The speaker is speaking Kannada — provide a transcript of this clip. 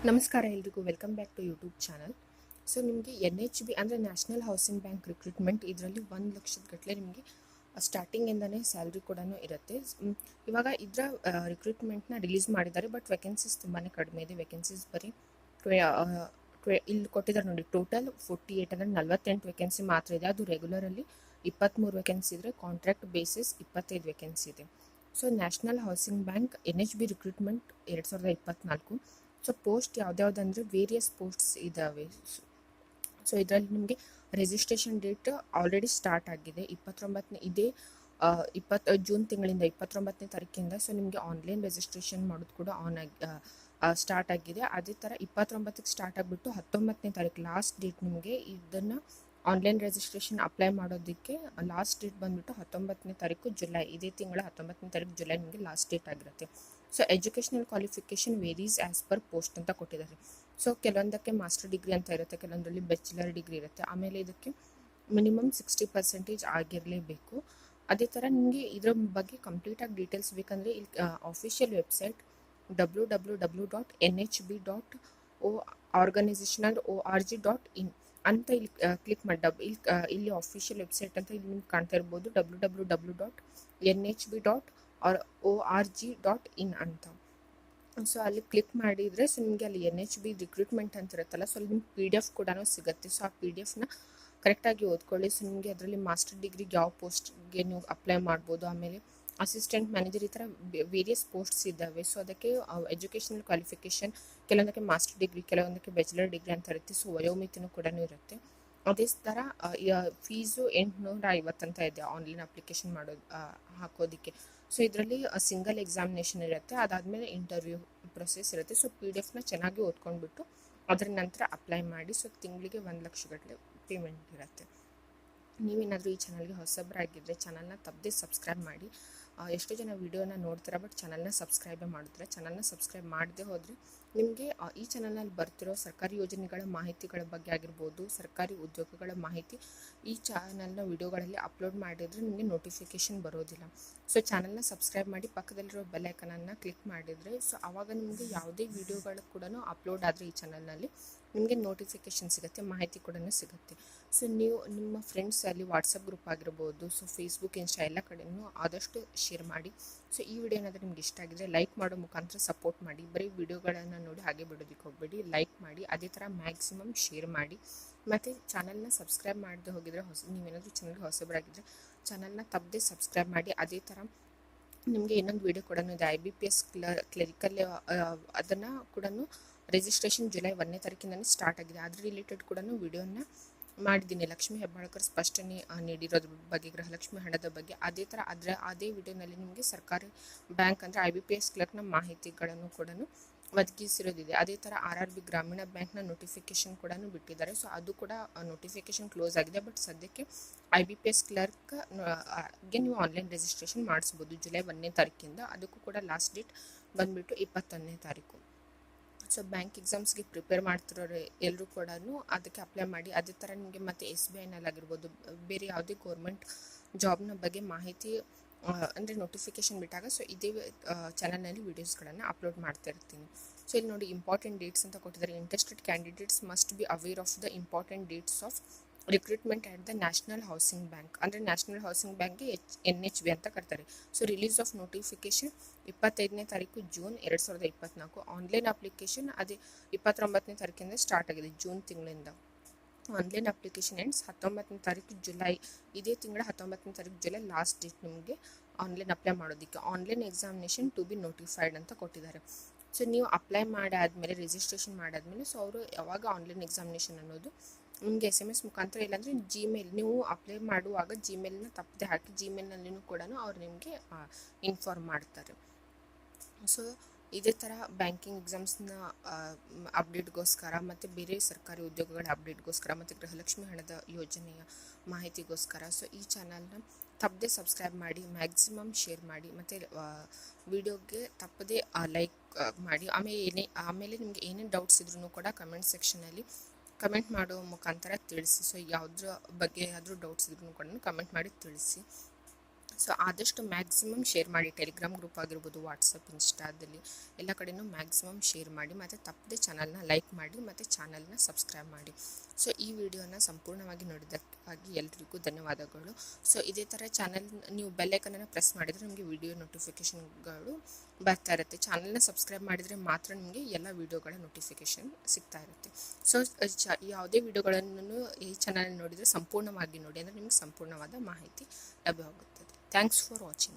ನಮಸ್ಕಾರ ಎಲ್ರಿಗೂ welcome back to YouTube channel. So ನಿಮಗೆ NHB ಅಂದರೆ ನ್ಯಾಷನಲ್ ಹೌಸಿಂಗ್ ಬ್ಯಾಂಕ್ ರಿಕ್ರೂಟ್ಮೆಂಟ್, ಇದರಲ್ಲಿ 1,00,000 ಗಟ್ಟಲೆ ನಿಮಗೆ ಸ್ಟಾರ್ಟಿಂಗಿಂದನೇ ಸ್ಯಾಲ್ರಿ ಕೂಡ ಇರುತ್ತೆ. ಇವಾಗ ಇದರ ರಿಕ್ರೂಟ್ಮೆಂಟ್ನ ರಿಲೀಸ್ ಮಾಡಿದ್ದಾರೆ, ಬಟ್ ವೇಕೆನ್ಸೀಸ್ ತುಂಬಾ ಕಡಿಮೆ ಇದೆ. ವೇಕೆನ್ಸೀಸ್ ಬರೀ ಇಲ್ಲಿ ಕೊಟ್ಟಿದ್ದಾರೆ ನೋಡಿ, ಟೋಟಲ್ 48 ಅಂದರೆ 48 ವೇಕೆನ್ಸಿ ಮಾತ್ರ ಇದೆ. ಅದು ರೆಗ್ಯುಲರಲ್ಲಿ 23 ವೇಕೆನ್ಸಿ ಇದ್ದರೆ ಕಾಂಟ್ರಾಕ್ಟ್ ಬೇಸಿಸ್ 25 ವೇಕೆನ್ಸಿ ಇದೆ. So national housing bank NHB recruitment 2024. So post ಯಾವ್ದ್ಯಾವ್ದಂದರೆ ವೇರಿಯಸ್ ಪೋಸ್ಟ್ಸ್ ಇದ್ದಾವೆ. ಸೊ ಇದರಲ್ಲಿ ನಿಮಗೆ ರಿಜಿಸ್ಟ್ರೇಷನ್ ಡೇಟ್ ಆಲ್ರೆಡಿ ಸ್ಟಾರ್ಟ್ ಆಗಿದೆ 29ನೇ ಇದೇ 20 ಜೂನ್ ತಿಂಗಳಿಂದ 29ನೇ ತಾರೀಕಿಂದ. ಸೊ ನಿಮಗೆ ಆನ್ಲೈನ್ ರಿಜಿಸ್ಟ್ರೇಷನ್ ಮಾಡೋದು ಕೂಡ ಸ್ಟಾರ್ಟ್ ಆಗಿದೆ. ಅದೇ ಥರ 29ಕ್ಕೆ ಸ್ಟಾರ್ಟ್ ಆಗಿಬಿಟ್ಟು 19ನೇ ತಾರೀಕು ಲಾಸ್ಟ್ ಡೇಟ್. ನಿಮಗೆ ಇದನ್ನು ಆನ್ಲೈನ್ ರಿಜಿಸ್ಟ್ರೇಷನ್ ಅಪ್ಲೈ ಮಾಡೋದಕ್ಕೆ ಲಾಸ್ಟ್ ಡೇಟ್ ಬಂದುಬಿಟ್ಟು 19ನೇ ತಾರೀಕು ಜುಲೈ. ಇದೇ ತಿಂಗಳ 19ನೇ ತಾರೀಕು ಜುಲೈ ನಿಮಗೆ ಲಾಸ್ಟ್ ಡೇಟ್ ಆಗಿರುತ್ತೆ. So educational qualification varies as per post ಅಂತ ಕೊಟ್ಟಿದ್ದಾರೆ. ಸೊ ಕೆಲವೊಂದಕ್ಕೆ ಮಾಸ್ಟರ್ ಡಿಗ್ರಿ ಅಂತ ಇರುತ್ತೆ, ಕೆಲವೊಂದರಲ್ಲಿ ಬ್ಯಾಚುಲರ್ ಡಿಗ್ರಿ ಇರುತ್ತೆ. ಆಮೇಲೆ ಇದಕ್ಕೆ ಮಿನಿಮಮ್ 60% ಆಗಿರಲೇಬೇಕು. ಅದೇ ಥರ ನಿಮಗೆ ಇದರ ಬಗ್ಗೆ ಕಂಪ್ಲೀಟಾಗಿ ಡೀಟೇಲ್ಸ್ ಬೇಕಂದರೆ ಇಲ್ಲಿ ಆಫಿಷಿಯಲ್ ವೆಬ್ಸೈಟ್ www.nhb.organizational.org.in ಅಂತ ಇಲ್ಲಿ ಕ್ಲಿಕ್ ಮಾಡಿ. ಇಲ್ಲಿ ಆಫಿಷಿಯಲ್ ವೆಬ್ಸೈಟ್ ಅಂತ ಇಲ್ಲಿ ನಿಮ್ಗೆ ಕಾಣ್ತಾ ಇರ್ಬೋದು, www.nhb.org.in ಅಂತ. ಸೊ ಅಲ್ಲಿ ಕ್ಲಿಕ್ ಮಾಡಿದರೆ ಸೊ ನಿಮಗೆ ಅಲ್ಲಿ NHB ರಿಕ್ರೂಟ್ಮೆಂಟ್ ಅಂತ ಇರುತ್ತಲ್ಲ, ಸೊ ಅಲ್ಲಿ ನಿಮ್ಗೆ PDF ಕೂಡ ಸಿಗುತ್ತೆ. ಸೊ ಆ PDF ಕರೆಕ್ಟಾಗಿ ಓದ್ಕೊಳ್ಳಿ. ಸೊ ನಿಮಗೆ ಅದರಲ್ಲಿ ಮಾಸ್ಟರ್ ಡಿಗ್ರಿಗೆ ಯಾವ ಪೋಸ್ಟ್ಗೆ ನೀವು ಅಪ್ಲೈ ಮಾಡ್ಬೋದು, ಆಮೇಲೆ ಅಸಿಸ್ಟೆಂಟ್ ಮ್ಯಾನೇಜರ್, ಈ ಥರ ವೇರಿಯಸ್ ಪೋಸ್ಟ್ಸ್ ಇದ್ದಾವೆ. ಸೊ ಅದಕ್ಕೆ ಎಜುಕೇಷನಲ್ ಕ್ವಾಲಿಫಿಕೇಷನ್ ಕೆಲವೊಂದಕ್ಕೆ ಮಾಸ್ಟರ್ ಡಿಗ್ರಿ, ಕೆಲವೊಂದಕ್ಕೆ ಬ್ಯಾಚುಲರ್ ಡಿಗ್ರಿ ಅಂತ ಇರುತ್ತೆ. ಸೊ ವಯೋಮಿತಿನೂ ಕೂಡ ಇರುತ್ತೆ. ಅದೇ ಥರ ಫೀಸು 850 ಅಂತ ಇದೆ ಆನ್ಲೈನ್ ಅಪ್ಲಿಕೇಶನ್ ಹಾಕೋದಕ್ಕೆ. ಸೊ ಇದರಲ್ಲಿ ಸಿಂಗಲ್ ಎಕ್ಸಾಮಿನೇಷನ್ ಇರುತ್ತೆ, ಅದಾದಮೇಲೆ ಇಂಟರ್ವ್ಯೂ ಪ್ರೊಸೆಸ್ ಇರುತ್ತೆ. ಸೊ PDF ಚೆನ್ನಾಗಿ ಓದ್ಕೊಂಡ್ಬಿಟ್ಟು ಅದರ ನಂತರ ಅಪ್ಲೈ ಮಾಡಿ. ಸೊ ತಿಂಗಳಿಗೆ 1,00,000 ಗಟ್ಟಲೆ ಪೇಮೆಂಟ್ ಇರುತ್ತೆ. ನೀವೇನಾದರೂ ಈ ಚಾನಲ್ಗೆ ಹೊಸಬರಾಗಿದ್ದರೆ ಚಾನಲ್ನ ತಪ್ಪದೆ ಸಬ್ಸ್ಕ್ರೈಬ್ ಮಾಡಿ. ಎಷ್ಟೋ ಜನ ವೀಡಿಯೋನ ನೋಡ್ತಾರೆ ಬಟ್ ಚಾನಲ್ನ ಸಬ್ಸ್ಕ್ರೈಬೇ ಮಾಡಿದ್ರೆ. ಚಾನಲ್ನ ಸಬ್ಸ್ಕ್ರೈಬ್ ಮಾಡದೆ ಹೋದರೆ ನಿಮಗೆ ಈ ಚಾನಲ್ನಲ್ಲಿ ಬರ್ತಿರೋ ಸರ್ಕಾರಿ ಯೋಜನೆಗಳ ಮಾಹಿತಿಗಳ ಬಗ್ಗೆ ಆಗಿರ್ಬೋದು, ಸರ್ಕಾರಿ ಉದ್ಯೋಗಗಳ ಮಾಹಿತಿ ಈ ಚಾನಲ್ನ ವೀಡಿಯೋಗಳಲ್ಲಿ ಅಪ್ಲೋಡ್ ಮಾಡಿದರೆ ನಿಮಗೆ ನೋಟಿಫಿಕೇಷನ್ ಬರೋದಿಲ್ಲ. ಸೊ ಚಾನಲ್ನ ಸಬ್ಸ್ಕ್ರೈಬ್ ಮಾಡಿ, ಪಕ್ಕದಲ್ಲಿರೋ ಬೆಲ್ ಐಕನನ್ನು ಕ್ಲಿಕ್ ಮಾಡಿದರೆ ಸೊ ಆವಾಗ ನಿಮಗೆ ಯಾವುದೇ ವೀಡಿಯೋಗಳು ಕೂಡ ಅಪ್ಲೋಡ್ ಆದರೆ ಈ ಚಾನಲ್ನಲ್ಲಿ ನಿಮಗೆ ನೋಟಿಫಿಕೇಷನ್ ಸಿಗುತ್ತೆ, ಮಾಹಿತಿ ಕೂಡ ಸಿಗುತ್ತೆ. ಸೊ ನೀವು ನಿಮ್ಮ ಫ್ರೆಂಡ್ಸ್ ಅಲ್ಲಿ ವಾಟ್ಸಪ್ ಗ್ರೂಪ್ ಆಗಿರ್ಬೋದು, ಸೊ ಫೇಸ್ಬುಕ್, ಇನ್ಸ್ಟಾ ಎಲ್ಲ ಕಡೆಯೂ ಆದಷ್ಟು ಶೇರ್ ಮಾಡಿ. ಸೊ ಈ ವಿಡಿಯೋ ಏನಾದರೂ ನಿಮ್ಗೆ ಇಷ್ಟ ಆಗಿದ್ರೆ ಲೈಕ್ ಮಾಡೋ ಮುಖಾಂತರ ಸಪೋರ್ಟ್ ಮಾಡಿ. ಬರೀ ವಿಡಿಯೋಗಳನ್ನು ನೋಡಿ ಹಾಗೆ ಬಿಡೋದಕ್ಕೆ ಹೋಗಬೇಡಿ, ಲೈಕ್ ಮಾಡಿ. ಅದೇ ಥರ ಮ್ಯಾಕ್ಸಿಮಮ್ ಶೇರ್ ಮಾಡಿ. ಮತ್ತು ಚಾನಲ್ನ ಸಬ್ಸ್ಕ್ರೈಬ್ ಮಾಡದೆ ಹೋಗಿದ್ರೆ ನೀವೇನಾದರೂ ಚಾನಲ್ಗೆ ಹೊಸಬರಾಗಿದ್ದರೆ ಚಾನಲ್ನ ತಪ್ಪದೆ ಸಬ್ಸ್ಕ್ರೈಬ್ ಮಾಡಿ. ಅದೇ ಥರ ನಿಮಗೆ ಇನ್ನೊಂದು ವಿಡಿಯೋ ಕೂಡ ಇದೆ, IBPS ಕ್ಲರಿಕಲ್, ಅದನ್ನು ಕೂಡ ರಿಜಿಸ್ಟ್ರೇಷನ್ ಜುಲೈ 1ನೇ ತಾರೀಕಿಂದನೇ ಸ್ಟಾರ್ಟ್ ಆಗಿದೆ. ಅದ್ರ ರಿಲೇಟೆಡ್ ಕೂಡ ವಿಡಿಯೋನ ಮಾಡಿದ್ದೀನಿ, ಲಕ್ಷ್ಮೀ ಹೆಬ್ಬಾಳ್ಕರ್ ಸ್ಪಷ್ಟನೆ ನೀಡಿರೋದ್ರ ಬಗ್ಗೆ, ಗೃಹಲಕ್ಷ್ಮಿ ಹಣದ ಬಗ್ಗೆ. ಅದೇ ಥರ ಅದೇ ವಿಡಿಯೋನಲ್ಲಿ ನಿಮಗೆ ಸರ್ಕಾರಿ ಬ್ಯಾಂಕ್ ಅಂದರೆ IBPS ಕ್ಲರ್ಕ್ನ ಮಾಹಿತಿಗಳನ್ನು ಕೂಡ ಒದಗಿಸಿರೋದಿದೆ. ಅದೇ ಥರ RRB ಗ್ರಾಮೀಣ ಬ್ಯಾಂಕ್ನ ನೋಟಿಫಿಕೇಷನ್ ಕೂಡ ಬಿಟ್ಟಿದ್ದಾರೆ. ಸೊ ಅದು ಕೂಡ ನೋಟಿಫಿಕೇಷನ್ ಕ್ಲೋಸ್ ಆಗಿದೆ, ಬಟ್ ಸದ್ಯಕ್ಕೆ IBPS ಕ್ಲರ್ಕ್ಗೆ ನೀವು ಆನ್ಲೈನ್ ರಿಜಿಸ್ಟ್ರೇಷನ್ ಮಾಡಿಸ್ಬೋದು ಜುಲೈ 1ನೇ ತಾರೀಕಿಂದ. ಅದಕ್ಕೂ ಕೂಡ ಲಾಸ್ಟ್ ಡೇಟ್ ಬಂದುಬಿಟ್ಟು 21ನೇ ತಾರೀಕು. ಸೊ ಬ್ಯಾಂಕ್ ಎಕ್ಸಾಮ್ಸ್ಗೆ ಪ್ರಿಪೇರ್ ಮಾಡ್ತಿರೋರು ಎಲ್ಲರೂ ಕೂಡ ಅದಕ್ಕೆ ಅಪ್ಲೈ ಮಾಡಿ. ಅದೇ ಥರ ನಿಮಗೆ ಮತ್ತು SBIನಲ್ಲಾಗಿರ್ಬೋದು, ಬೇರೆ ಯಾವುದೇ ಗೌರ್ಮೆಂಟ್ ಜಾಬ್ನ ಬಗ್ಗೆ ಮಾಹಿತಿ ಅಂದರೆ ನೋಟಿಫಿಕೇಷನ್ ಬಿಟ್ಟಾಗ ಸೊ ಇದೇ ಚಾನಲ್ನಲ್ಲಿ ವೀಡಿಯೋಸ್ಗಳನ್ನು ಅಪ್ಲೋಡ್ ಮಾಡ್ತಾ ಇರ್ತೀನಿ. ಸೊ ಇಲ್ಲಿ ನೋಡಿ, ಇಂಪಾರ್ಟೆಂಟ್ ಡೇಟ್ಸ್ ಅಂತ ಕೊಟ್ಟಿದ್ದಾರೆ. Interested candidates must be aware of the important dates of recruitment at the national housing bank. ಅಂದರೆ ನ್ಯಾಷನಲ್ ಹೌಸಿಂಗ್ ಬ್ಯಾಂಕ್ಗೆ NHB ಅಂತ ಕರ್ತಾರೆ. ಸೊ ರಿಲೀಸ್ ಆಫ್ ನೋಟಿಫಿಕೇಷನ್ 25ನೇ ತಾರೀಕು ಜೂನ್ 2024. ಆನ್ಲೈನ್ ಅಪ್ಲಿಕೇಶನ್ ಅದೇ 29ನೇ ತಾರೀಕಿಂದ ಸ್ಟಾರ್ಟ್ ಆಗಿದೆ, ಜೂನ್ ತಿಂಗಳಿಂದ. ಆನ್ಲೈನ್ ಅಪ್ಲಿಕೇಶನ್ ಎಂಡ್ಸ್ 19ನೇ ತಾರೀಕು ಜುಲೈ. ಇದೇ ತಿಂಗಳ 19ನೇ ತಾರೀಕು ಜುಲೈ ಲಾಸ್ಟ್ ಡೇಟ್ ನಿಮಗೆ ಆನ್ಲೈನ್ ಅಪ್ಲೈ ಮಾಡೋದಕ್ಕೆ. Online examination to be notified ಅಂತ ಕೊಟ್ಟಿದ್ದಾರೆ. ಸೊ ನೀವು ಅಪ್ಲೈ ಮಾಡಾದಮೇಲೆ, ರಿಜಿಸ್ಟ್ರೇಷನ್ ಮಾಡಾದಮೇಲೆ ಸೊ ಅವರು ಯಾವಾಗ ಆನ್ಲೈನ್ ಎಕ್ಸಾಮಿನೇಷನ್ ಅನ್ನೋದು ನಿಮಗೆ SMS ಮುಖಾಂತರ, ಇಲ್ಲಾಂದರೆ Gmail, ನೀವು ಅಪ್ಲೈ ಮಾಡುವಾಗ Gmailನ ತಪ್ಪದೆ ಹಾಕಿ, Gmailನಲ್ಲಿನೂ ಕೂಡ ಅವ್ರು ನಿಮಗೆ ಇನ್ಫಾರ್ಮ್ ಮಾಡ್ತಾರೆ. ಸೊ ಇದೇ ಥರ ಬ್ಯಾಂಕಿಂಗ್ ಎಕ್ಸಾಮ್ಸ್ನ ಅಪ್ಡೇಟ್ಗೋಸ್ಕರ ಮತ್ತು ಬೇರೆ ಸರ್ಕಾರಿ ಉದ್ಯೋಗಗಳ ಅಪ್ಡೇಟ್ಗೋಸ್ಕರ ಮತ್ತು ಗೃಹಲಕ್ಷ್ಮಿ ಹಣದ ಯೋಜನೆಯ ಮಾಹಿತಿಗೋಸ್ಕರ ಸೊ ಈ ಚಾನಲ್ನ ತಪ್ಪದೆ ಸಬ್ಸ್ಕ್ರೈಬ್ ಮಾಡಿ, ಮ್ಯಾಕ್ಸಿಮಮ್ ಶೇರ್ ಮಾಡಿ, ಮತ್ತು ವಿಡಿಯೋಗೆ ತಪ್ಪದೆ ಲೈಕ್ ಮಾಡಿ. ಆಮೇಲೆ ನಿಮಗೆ ಏನೇನು ಡೌಟ್ಸ್ ಇದ್ರೂ ಕೂಡ ಕಮೆಂಟ್ ಸೆಕ್ಷನಲ್ಲಿ ಕಮೆಂಟ್ ಮಾಡೋ ಮುಖಾಂತರ ತಿಳಿಸಿ. ಸೊ ಯಾವುದ್ರ ಬಗ್ಗೆ ಆದರೂ ಡೌಟ್ಸ್ ಇದ್ರೂ ಕೂಡ ಕಮೆಂಟ್ ಮಾಡಿ ತಿಳಿಸಿ. ಸೊ ಆದಷ್ಟು ಮ್ಯಾಕ್ಸಿಮಮ್ ಶೇರ್ ಮಾಡಿ, ಟೆಲಿಗ್ರಾಮ್ ಗ್ರೂಪ್ ಆಗಿರ್ಬೋದು, ವಾಟ್ಸಪ್, ಇನ್ಸ್ಟಾದಲ್ಲಿ ಎಲ್ಲ ಕಡೆಯೂ ಮ್ಯಾಕ್ಸಿಮಮ್ ಶೇರ್ ಮಾಡಿ, ಮತ್ತು ತಪ್ಪದೆ ಚಾನಲ್ನ ಲೈಕ್ ಮಾಡಿ ಮತ್ತು ಚಾನಲ್ನ ಸಬ್ಸ್ಕ್ರೈಬ್ ಮಾಡಿ. ಸೊ ಈ ವಿಡಿಯೋನ ಸಂಪೂರ್ಣವಾಗಿ ನೋಡಿದ್ದಕ್ಕಾಗಿ ಎಲ್ರಿಗೂ ಧನ್ಯವಾದಗಳು. ಸೊ ಇದೇ ಥರ ಚಾನಲ್ ನೀವು ಬೆಲ್ಲೈಕನನ್ನು ಪ್ರೆಸ್ ಮಾಡಿದರೆ ನಿಮಗೆ ವಿಡಿಯೋ ನೋಟಿಫಿಕೇಷನ್ಗಳು ಬರ್ತಾ ಇರುತ್ತೆ. ಚಾನಲ್ನ ಸಬ್ಸ್ಕ್ರೈಬ್ ಮಾಡಿದರೆ ಮಾತ್ರ ನಿಮಗೆ ಎಲ್ಲ ವಿಡಿಯೋಗಳ ನೋಟಿಫಿಕೇಷನ್ ಸಿಗ್ತಾ ಇರುತ್ತೆ. ಸೊ ಯಾವುದೇ ವಿಡಿಯೋಗಳನ್ನು ಈ ಚಾನಲ್ ನೋಡಿದರೆ ಸಂಪೂರ್ಣವಾಗಿ ನೋಡಿ, ಅಂದರೆ ನಿಮಗೆ ಸಂಪೂರ್ಣವಾದ ಮಾಹಿತಿ ಲಭ್ಯವಾಗುತ್ತದೆ. Thanks for watching.